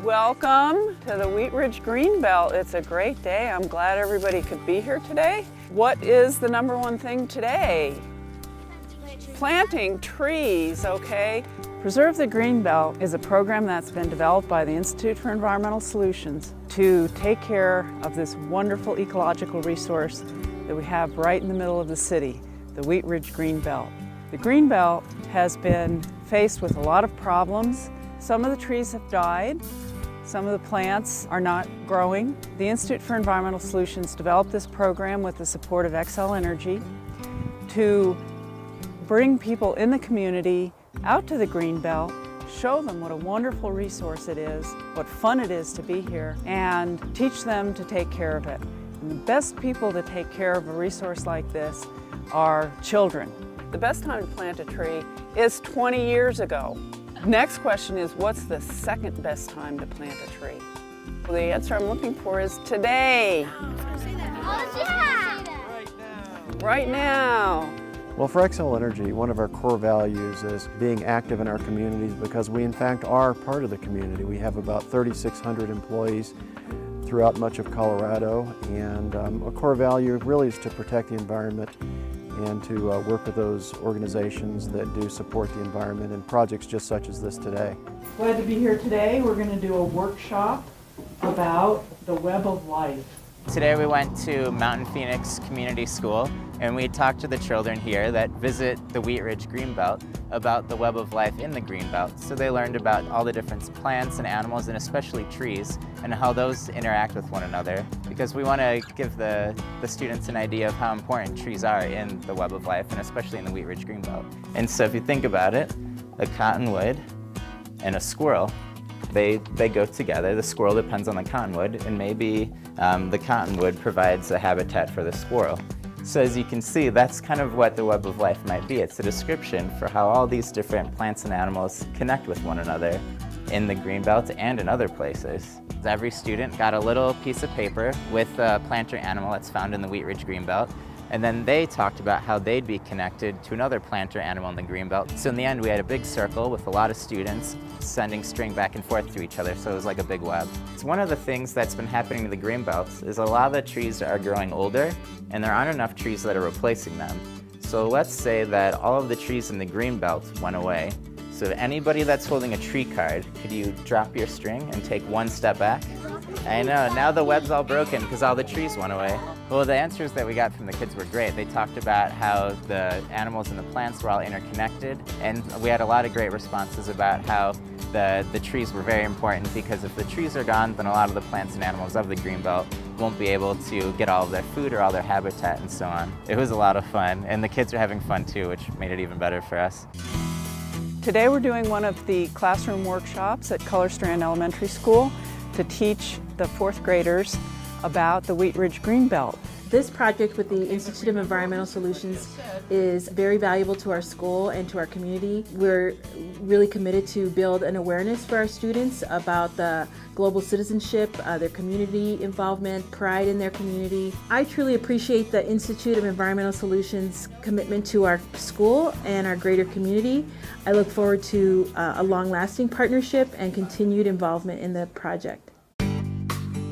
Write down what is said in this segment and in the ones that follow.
Welcome to the Wheat Ridge Greenbelt. It's a great day. I'm glad everybody could be here today. What is the number one thing today? Planting trees, okay? Preserve the Greenbelt is a program that's been developed by the Institute for Environmental Solutions to take care of this wonderful ecological resource that we have right in the middle of the city, the Wheat Ridge Greenbelt. The Greenbelt has been faced with a lot of problems. Some of the trees have died. Some of the plants are not growing. The Institute for Environmental Solutions developed this program with the support of Xcel Energy to bring people in the community out to the Greenbelt, show them what a wonderful resource it is, what fun it is to be here, and teach them to take care of it. And the best people to take care of a resource like this are children. The best time to plant a tree is 20 years ago. Next question is, what's the second best time to plant a tree? Well, the answer I'm looking for is today. Right now. Well, for Xcel Energy, one of our core values is being active in our communities because we, in fact, are part of the community. We have about 3,600 employees throughout much of Colorado, and a core value really is to protect the environment and to work with those organizations that do support the environment in projects just such as this today. Glad to be here today. We're going to do a workshop about the web of life. Today we went to Mountain Phoenix Community School and we talked to the children here that visit the Wheat Ridge Greenbelt about the web of life in the Greenbelt. So they learned about all the different plants and animals and especially trees and how those interact with one another, because we want to give the students an idea of how important trees are in the web of life and especially in the Wheat Ridge Greenbelt. And so if you think about it, a cottonwood and a squirrel, they go together. The squirrel depends on the cottonwood, and maybe the cottonwood provides a habitat for the squirrel. So as you can see, that's kind of what the web of life might be. It's a description for how all these different plants and animals connect with one another in the Greenbelt and in other places. Every student got a little piece of paper with a plant or animal that's found in the Wheat Ridge Greenbelt, and then they talked about how they'd be connected to another plant or animal in the Greenbelt. So in the end, we had a big circle with a lot of students sending string back and forth to each other, so it was like a big web. So one of the things that's been happening to the Greenbelt is a lot of the trees are growing older, and there aren't enough trees that are replacing them. So let's say that all of the trees in the Greenbelt went away. So anybody that's holding a tree card, could you drop your string and take one step back? I know, now the web's all broken because all the trees went away. Well, the answers that we got from the kids were great. They talked about how the animals and the plants were all interconnected, and we had a lot of great responses about how the trees were very important, because if the trees are gone, then a lot of the plants and animals of the Greenbelt won't be able to get all of their food or all their habitat and so on. It was a lot of fun, and the kids are having fun too, which made it even better for us. Today we're doing one of the classroom workshops at Kullerstrand Elementary School to teach the fourth graders about the Wheat Ridge Greenbelt. This project with the Institute of Environmental Solutions is very valuable to our school and to our community. We're really committed to build an awareness for our students about the global citizenship, their community involvement, pride in their community. I truly appreciate the Institute of Environmental Solutions' commitment to our school and our greater community. I look forward to a long-lasting partnership and continued involvement in the project.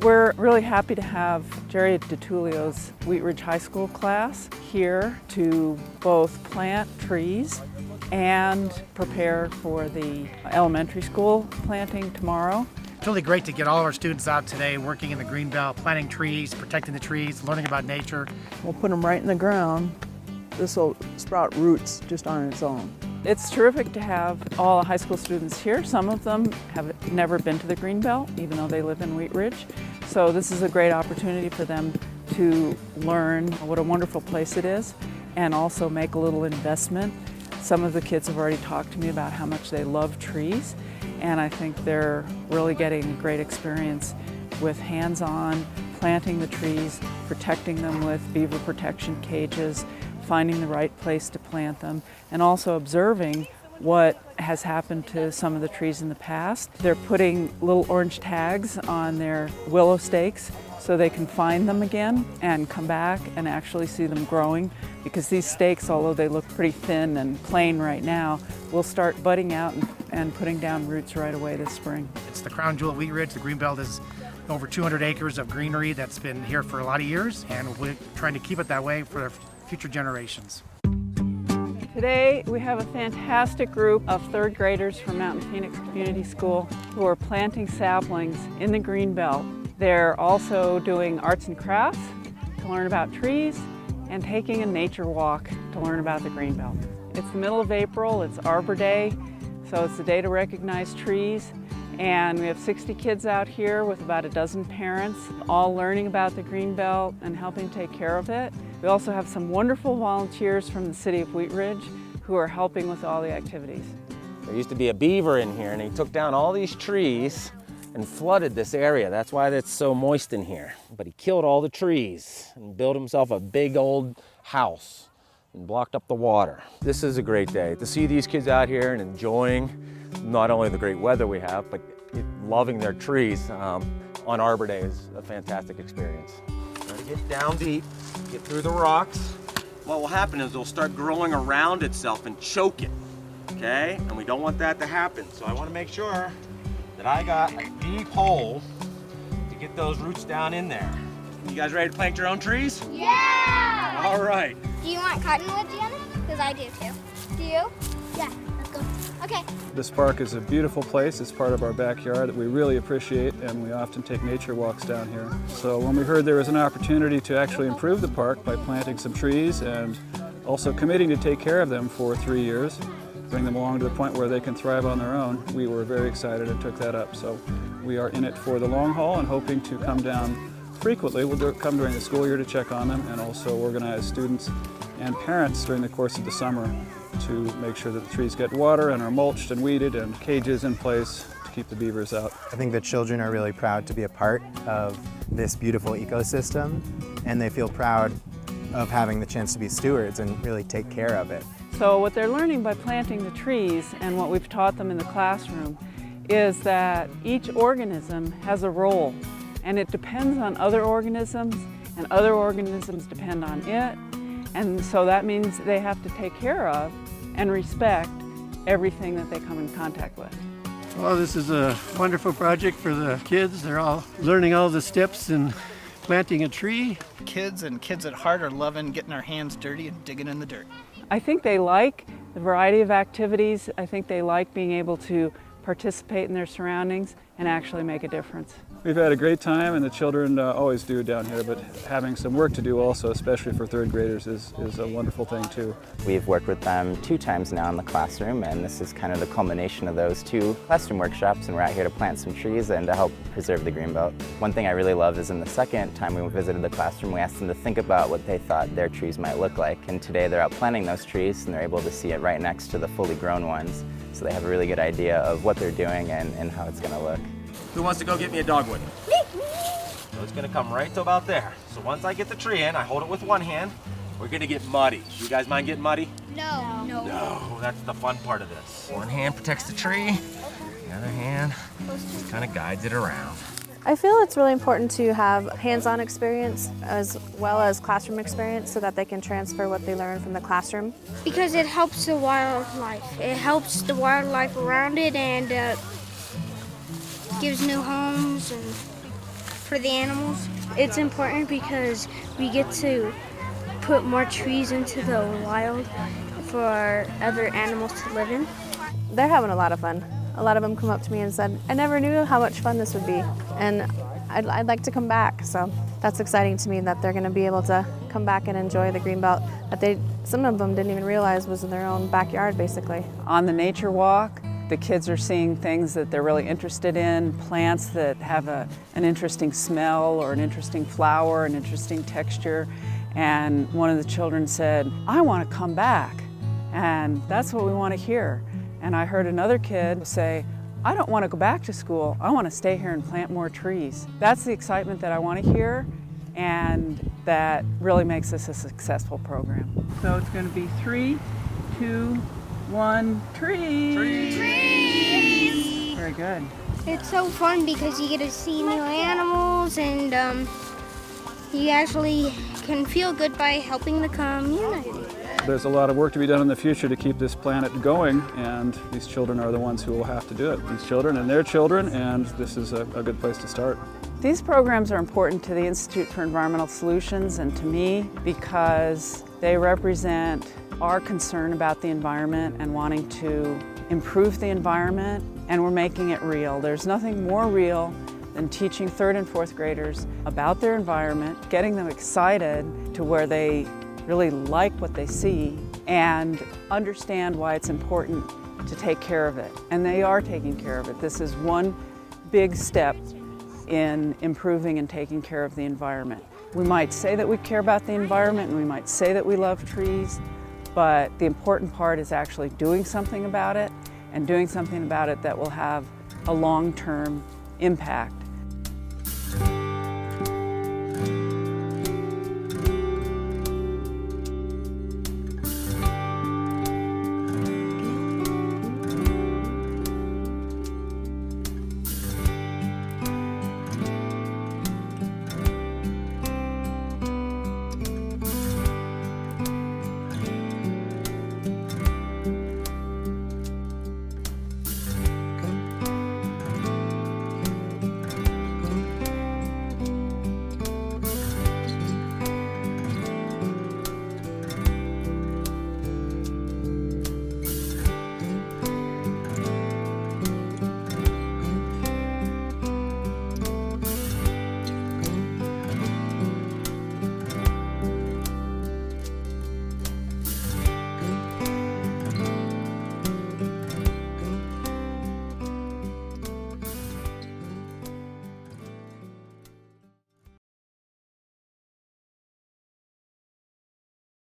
We're really happy to have Jerry DeTulio's Wheat Ridge High School class here to both plant trees and prepare for the elementary school planting tomorrow. It's really great to get all of our students out today working in the Greenbelt, planting trees, protecting the trees, learning about nature. We'll put them right in the ground. This will sprout roots just on its own. It's terrific to have all the high school students here. Some of them have never been to the Greenbelt, even though they live in Wheat Ridge. So this is a great opportunity for them to learn what a wonderful place it is and also make a little investment. Some of the kids have already talked to me about how much they love trees, and I think they're really getting a great experience with hands-on planting the trees, protecting them with beaver protection cages, finding the right place to plant them, and also observing what has happened to some of the trees in the past. They're putting little orange tags on their willow stakes so they can find them again and come back and actually see them growing, because these stakes, although they look pretty thin and plain right now, will start budding out and putting down roots right away this spring. It's the crown jewel of Wheat Ridge. The Greenbelt is over 200 acres of greenery that's been here for a lot of years, and we're trying to keep it that way for future generations. Today we have a fantastic group of third graders from Mountain Phoenix Community School who are planting saplings in the Greenbelt. They're also doing arts and crafts to learn about trees and taking a nature walk to learn about the Greenbelt. It's the middle of April, it's Arbor Day, so it's the day to recognize trees. And we have 60 kids out here with about a dozen parents, all learning about the Greenbelt and helping take care of it. We also have some wonderful volunteers from the city of Wheat Ridge who are helping with all the activities. There used to be a beaver in here, and he took down all these trees and flooded this area. That's why it's so moist in here. But he killed all the trees and built himself a big old house and blocked up the water. This is a great day to see these kids out here and enjoying not only the great weather we have, but loving their trees on Arbor Day is a fantastic experience. Try to get down deep, get through the rocks. What will happen is it'll start growing around itself and choke it, okay? And we don't want that to happen. So I want to make sure that I got a deep hole to get those roots down in there. You guys ready to plant your own trees? Yeah! All right. Do you want cottonwood, Gianna? Because I do too. Do you? Yeah, let's go. Okay. This park is a beautiful place. It's part of our backyard that we really appreciate, and we often take nature walks down here. So when we heard there was an opportunity to actually improve the park by planting some trees and also committing to take care of them for 3 years, bring them along to the point where they can thrive on their own, we were very excited and took that up. So we are in it for the long haul and hoping to come down frequently. We'll come during the school year to check on them and also organize students and parents during the course of the summer to make sure that the trees get water and are mulched and weeded and cages in place to keep the beavers out. I think the children are really proud to be a part of this beautiful ecosystem, and they feel proud of having the chance to be stewards and really take care of it. So what they're learning by planting the trees and what we've taught them in the classroom is that each organism has a role, and it depends on other organisms, and other organisms depend on it. And so that means they have to take care of and respect everything that they come in contact with. Well, this is a wonderful project for the kids. They're all learning all the steps in planting a tree. Kids and kids at heart are loving getting our hands dirty and digging in the dirt. I think they like the variety of activities. I think they like being able to participate in their surroundings and actually make a difference. We've had a great time, and the children always do down here, but having some work to do also, especially for third graders, is a wonderful thing too. We've worked with them 2 times now in the classroom, and this is kind of the culmination of those 2 classroom workshops, and we're out here to plant some trees and to help preserve the Greenbelt. One thing I really love is in the second time we visited the classroom, we asked them to think about what they thought their trees might look like, and today they're out planting those trees and they're able to see it right next to the fully grown ones, so they have a really good idea of what they're doing and how it's going to look. Who wants to go get me a dogwood? So it's gonna come right to about there. So once I get the tree in, I hold it with one hand. We're gonna get muddy. You guys mind getting muddy? No. No, that's the fun part of this. One hand protects the tree, the other hand just kind of guides it around. I feel it's really important to have hands-on experience as well as classroom experience so that they can transfer what they learn from the classroom. Because it helps the wildlife. It helps the wildlife around it and gives new homes and for the animals. It's important because we get to put more trees into the wild for other animals to live in. They're having a lot of fun. A lot of them come up to me and said, I never knew how much fun this would be, and I'd like to come back. So that's exciting to me that they're going to be able to come back and enjoy the Greenbelt that some of them didn't even realize was in their own backyard, basically. On the nature walk, the kids are seeing things that they're really interested in, plants that have an interesting smell or an interesting flower, an interesting texture. And one of the children said, I want to come back. And that's what we want to hear. And I heard another kid say, I don't want to go back to school. I want to stay here and plant more trees. That's the excitement that I want to hear, and that really makes this a successful program. So it's going to be 3, 2, one, trees. Trees! Very good. It's so fun because you get to see new animals and you actually can feel good by helping the community. There's a lot of work to be done in the future to keep this planet going, and these children are the ones who will have to do it. These children and their children, and this is a good place to start. These programs are important to the Institute for Environmental Solutions and to me because they represent our concern about the environment and wanting to improve the environment, and we're making it real. There's nothing more real than teaching 3rd and 4th graders about their environment, getting them excited to where they really like what they see and understand why it's important to take care of it. And they are taking care of it. This is one big step in improving and taking care of the environment. We might say that we care about the environment and we might say that we love trees, but the important part is actually doing something about it and doing something about it that will have a long-term impact